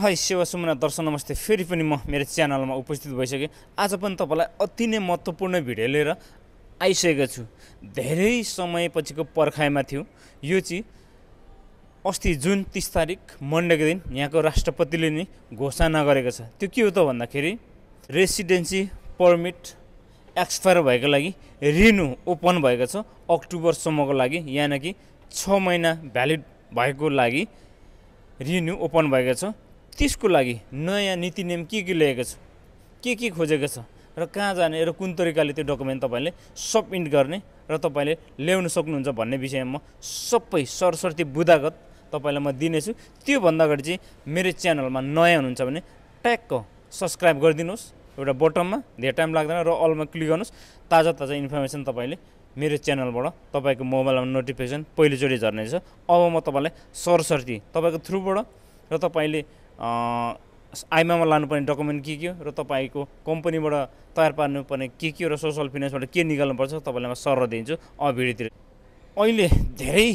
High सेवा सुमना दर्शक नमस्ते। फेरि पनि म मेरो च्यानलमा उपस्थित भइसकेँ। आज पनि तपाईँलाई अति नै महत्त्वपूर्ण भिडियो लिएर आइसकेको छु। धेरै समयपछिको पर्खाइमा थियो। यो चाहिँ अस्ति जुन 30 तारिक मन्डेको दिन यहाँको राष्ट्रपतिले नै घोषणा गरेको छ। त्यो के हो त भन्दाखेरि रेसिडेन्सी पर्मिट एक्सपायर भएको लागि रिन्यू ओपन भएको छ अक्टोबरसम्मको लागि, यानि कि 6 महिना भ्यालिड भएको लागि रिन्यू ओपन भएको छ। त्यसको लागि नयाँ नीति नियम के ल्याएको छ, के खोजेको छ र कहाँ जाने र कुन तरिकाले त्यो डकुमेन्ट तपाईँले सबमिट गर्ने र तपाईँले ल्याउन सक्नुहुन्छ भन्ने विषयमा सबै सरसर्ती बुदागत तपाईँलाई म दिनेछु। त्योभन्दा अगाडि चाहिँ मेरो च्यानलमा नयाँ हुनुहुन्छ भने ट्याक्क सब्सक्राइब गरिदिनुहोस् एउटा बटनमा, धेरै टाइम लाग्दैन, र अलमा क्लिक गर्नुहोस्। ताजा इन्फर्मेसन तपाईँले मेरो च्यानलबाट तपाईँको मोबाइलमा नोटिफिकेसन पहिलोचोटि झर्नेछ। अब म तपाईँलाई सरसर्ती तपाईँको थ्रुबाट र तपाईँले आइमामा लानुपर्ने डकुमेन्ट के हो र तपाईँको कम्पनीबाट तयार पार्नुपर्ने के हो र सोसल फाइनेन्सबाट के निकाल्नुपर्छ तपाईँलाई म सर दिन्छु भिडियोतिर। अहिले धेरै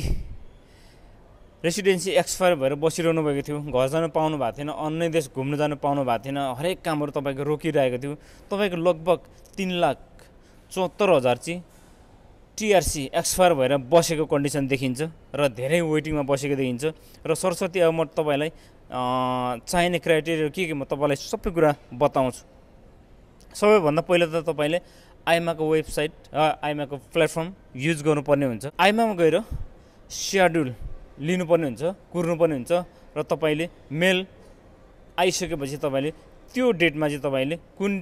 रेसिडेन्सी एक्सपायर भएर बसिरहनु भएको थियो, घर जानु पाउनु भएको थिएन, अन्य देश घुम्न जानु पाउनु भएको थिएन, हरेक कामहरू तपाईँको रोकिरहेको थियो। तपाईँको लगभग 3,74,000 चाहिँ टिआरसी एक्सपायर भएर बसेको कन्डिसन देखिन्छ र धेरै वेटिङमा बसेको देखिन्छ। र सरस्वती अब म तपाईँलाई चाहिने क्राइटेरिया के म तपाईँलाई सबै कुरा बताउँछु। सबैभन्दा पहिला त तपाईँले आइमाको वेबसाइट आइमाको प्लेटफर्म युज गर्नुपर्ने हुन्छ। आइमामा गएर सेड्युल लिनुपर्ने हुन्छ, कुर्नुपर्ने हुन्छ, र तपाईँले मेल आइसकेपछि तपाईँले त्यो डेटमा चाहिँ तपाईँले कुन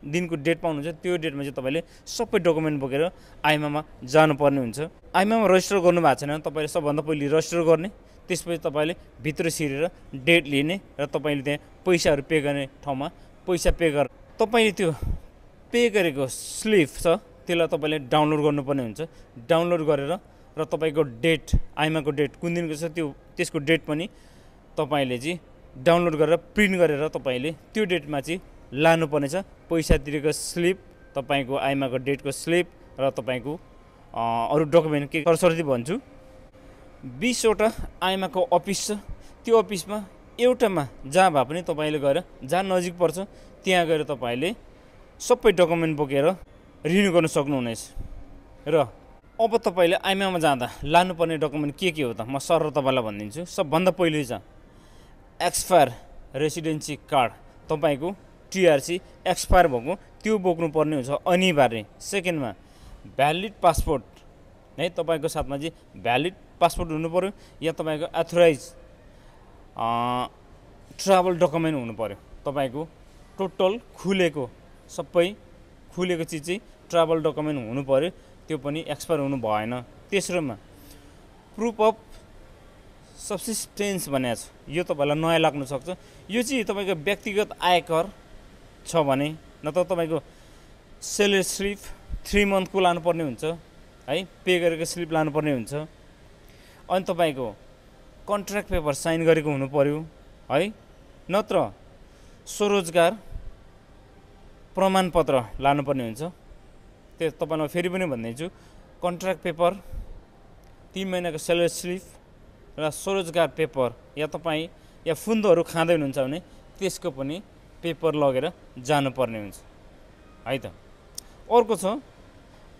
दिनको डेट पाउनुहुन्छ त्यो डेटमा चाहिँ तपाईँले सबै डकुमेन्ट बोकेर आइमामा जानुपर्ने हुन्छ। आइमामा रजिस्टर गर्नु भएको छैन तपाईँले सबभन्दा पहिले रजिस्टर गर्ने, त्यसपछि तपाईँले भित्र छिरेर डेट लिने र तपाईँले त्यहाँ पैसाहरू पे गर्ने ठाउँमा पैसा पे गरेर तपाईँले त्यो पे गरेको स्लिप छ त्यसलाई तपाईँले डाउनलोड गर्नुपर्ने हुन्छ। डाउनलोड गरेर र तपाईँको डेट आइमाको डेट कुन दिनको छ त्यसको डेट पनि तपाईँले चाहिँ डाउनलोड गरेर प्रिन्ट गरेर तपाईँले त्यो डेटमा चाहिँ लानुपर्नेछ। पैसा तिरेको स्लिप, तपाईँको आइमाको डेटको स्लिप र तपाईँको अरू डकुमेन्ट के सरसर्ती भन्छु। 20वटा आइमाको अफिस छ। त्यो अफिसमा एउटामा जहाँ भए पनि तपाईँले गएर जहाँ नजिक पर्छ त्यहाँ गएर तपाईँले सबै डकुमेन्ट बोकेर रिन्यू गर्न सक्नुहुनेछ। र अब तपाईँले आइमामा जाँदा लानुपर्ने डकुमेन्ट के हो त म सर तपाईँलाई भनिदिन्छु। सबभन्दा पहिले चाहिँ एक्सपायर रेसिडेन्सी कार्ड, तपाईँको टिआरसी एक्सपायर भएको त्यो बोक्नुपर्ने हुन्छ अनिवार्य। सेकेन्डमा भ्यालिड पासपोर्ट है, तपाईँको साथमा चाहिँ भ्यालिड पासपोर्ट हुनुपऱ्यो या तपाईँको एथोराइज ट्राभल डकुमेन्ट हुनुपऱ्यो। तपाईँको टोटल सबै खुलेको चिज चाहिँ ट्राभल डकुमेन्ट हुनुपऱ्यो, त्यो पनि एक्सपायर हुनु भएन। तेस्रोमा प्रुफ अफ सब्सिस्टेन्स भनेको छ, यो तपाईँलाई नयाँ लाग्न सक्छ। यो चाहिँ तपाईँको व्यक्तिगत आयकर छ भने नत्र तपाईँको सेलेरी स्लिप 3 मन्थको लानुपर्ने हुन्छ है, पे गरेको स्लिप लानुपर्ने हुन्छ। अनि तपाईँको कन्ट्र्याक्ट पेपर साइन गरेको हुनु पऱ्यो है, नत्र स्वरोजगार प्रमाणपत्र लानुपर्ने हुन्छ। त्यो तपाईँलाई फेरि पनि भनिदिन्छु, कन्ट्र्याक्ट पेपर, 3 महिनाको सेलेरी स्लिप र स्वरोजगार पेपर, या तपाईँ या फुन्दहरू खाँदै हुनुहुन्छ भने त्यसको पनि पेपर लगेर जानुपर्ने हुन्छ है त। अर्को छ,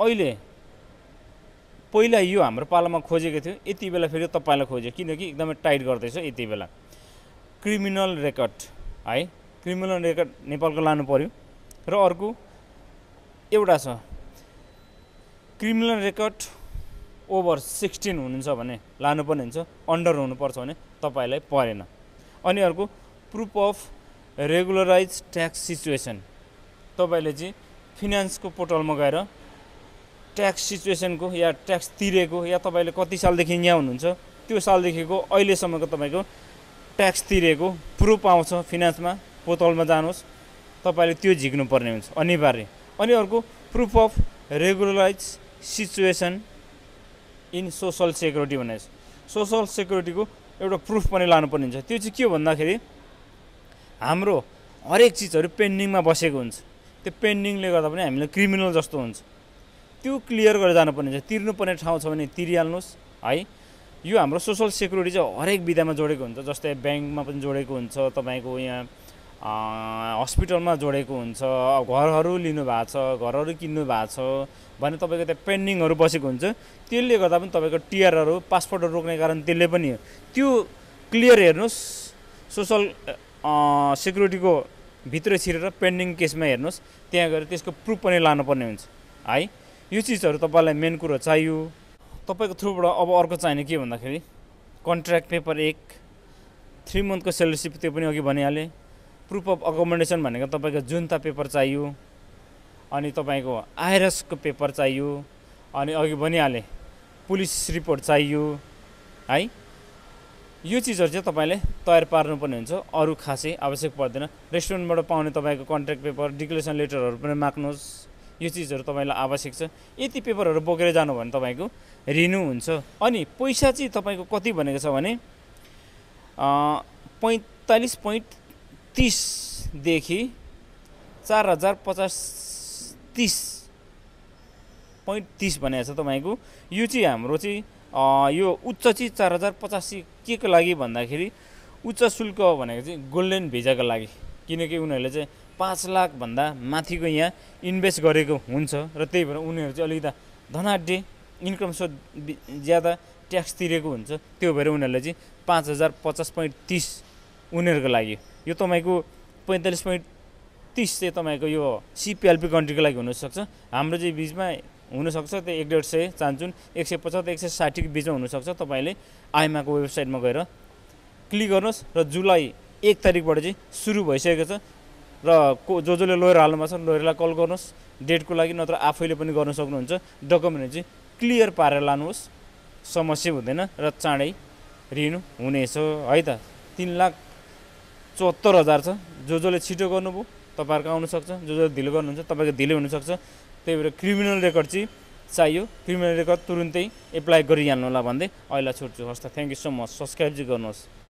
अहिले पहिला यो हाम्रो पालामा खोजेको थियो, यति बेला फेरि तपाईँलाई खोज्यो किनकि एकदमै टाइट गर्दैछ यति बेला। क्रिमिनल रेकर्ड है, क्रिमिनल रेकर्ड नेपालको लानु पऱ्यो। र अर्को एउटा छ क्रिमिनल रेकर्ड ओभर 16 हुनुहुन्छ भने लानुपर्ने हुन्छ, अन्डर हुनुपर्छ भने तपाईँलाई परेन। अनि अर्को proof of regularise tax situation, तपाईँले चाहिँ फिनान्सको पोर्टलमा गएर ट्याक्स सिचुएसनको या ट्याक्स तिरेको या तपाईँले कति सालदेखि यहाँ हुनुहुन्छ त्यो सालदेखिको अहिलेसम्मको तपाईँको ट्याक्स तिरेको प्रुफ आउँछ फिनान्समा, पोर्टलमा जानुहोस्, तपाईँले त्यो झिक्नुपर्ने हुन्छ अनिवार्य। अनि अर्को proof of regularise situation in social security भनेको छ, सोसल सेक्युरिटीको एउटा प्रुफ पनि लानुपर्ने हुन्छ। त्यो चाहिँ के हो भन्दाखेरि हाम्रो हरेक चिजहरू पेन्डिङमा बसेको हुन्छ, त्यो पेन्डिङले गर्दा पनि हामीलाई क्रिमिनल जस्तो हुन्छ, त्यो क्लियर गरेर जानुपर्ने हुन्छ। तिर्नुपर्ने ठाउँ छ भने तिरिहाल्नुहोस् है, यो हाम्रो सोसल सेक्युरिटी चाहिँ हरेक विधामा जोडेको हुन्छ, जस्तै ब्याङ्कमा पनि जोडेको हुन्छ, तपाईँको यहाँ हस्पिटलमा जोडेको हुन्छ, घरहरू लिनु भएको छ, घरहरू किन्नु भएको छ भने तपाईँको त्यहाँ पेन्डिङहरू बसेको हुन्छ। त्यसले गर्दा पनि तपाईँको टिआरहरू पासपोर्टहरू रोक्ने कारण त्यसले पनि हो। त्यो क्लियर हेर्नुहोस्, सोसल सेक्युरिटीको भित्र छिरेर पेन्डिङ केसमा हेर्नुहोस्, त्यहाँ गएर त्यसको प्रुफ पनि लानुपर्ने हुन्छ है। यो चिजहरू तपाईँलाई मेन कुरो चाहियो। तपाईँको थ्रुबाट अब अर्को चाहिने के भन्दाखेरि कन्ट्र्याक्ट पेपर 1, 3 मन्थको स्यालेरी स्लिप, त्यो पनि अघि भनिहालेँ। प्रुफ अफ अकोमोडेसन भनेको तपाईँको जुन्ता पेपर चाहियो, अनि तपाईँको आइआरएसको पेपर चाहियो, अनि अघि भनिहालेँ पुलिस रिपोर्ट चाहियो है। यो चिजहरू चाहिँ तपाईँले तयार पार्नुपर्ने हुन्छ, अरू खासै आवश्यक पर्दैन। रेस्टुरेन्टबाट पाउने तपाईँको कन्ट्र्याक्ट पेपर, डिक्लेरेसन लेटरहरू पनि माग्नुहोस्, यो चिजहरू तपाईँलाई आवश्यक छ। यति पेपरहरू बोकेर जानु भने तपाईँको रिन्यू हुन्छ। अनि पैसा चाहिँ तपाईँको कति भनेको छ भने 45.30 देखि 4050.30 भनेको छ तपाईँको। यो चाहिँ हाम्रो चाहिँ यो उच्च चाहिँ 4085 के को लागि भन्दाखेरि उच्च शुल्क भनेको चाहिँ गोल्डन भिजाको लागि, किनकि उनीहरूले चाहिँ 5 लाखभन्दा माथिको यहाँ इन्भेस्ट गरेको हुन्छ र त्यही भएर उनीहरू चाहिँ अलिकति धनाढ्य इन्कम सोर्स ज्यादा ट्याक्स तिरेको हुन्छ। त्यो भएर उनीहरूले चाहिँ 5050.30 उनीहरूको लागि। यो तपाईँको 45.30 चाहिँ तपाईँको यो सिपिएलपी कन्ट्रीको लागि हुनसक्छ। हाम्रो चाहिँ बिचमा हुनसक्छ त्यो 150 चान्चुन 150 160 को बिचमा हुनसक्छ। तपाईँले आइमाको वेबसाइटमा गएर क्लिक गर्नुहोस् र जुलाई 1 तारिकबाट चाहिँ सुरु भइसकेको छ र जसले लोयर हाल्नुमा छ लोयरलाई कल गर्नुहोस् डेटको लागि, नत्र आफैले पनि गर्न सक्नुहुन्छ। डकुमेन्ट चाहिँ क्लियर पारेर लानुहोस्, समस्या हुँदैन र चाँडै रिन्यू हुनेछ है त। 3,74,000 छ। जसले छिटो गर्नुभयो तपाईँहरूको आउनसक्छ, जसले ढिलो गर्नुहुन्छ तपाईँको ढिलो हुनसक्छ। त्यही भएर क्रिमिनल रेकर्ड चाहिँ चाहियो, क्रिमिनल रेकर्ड तुरुन्तै एप्लाई गरिहाल्नु होला भन्दै अहिले छोड्छु। हस् त, thank you so much. Subscribe चाहिँ गर्नुहोस्।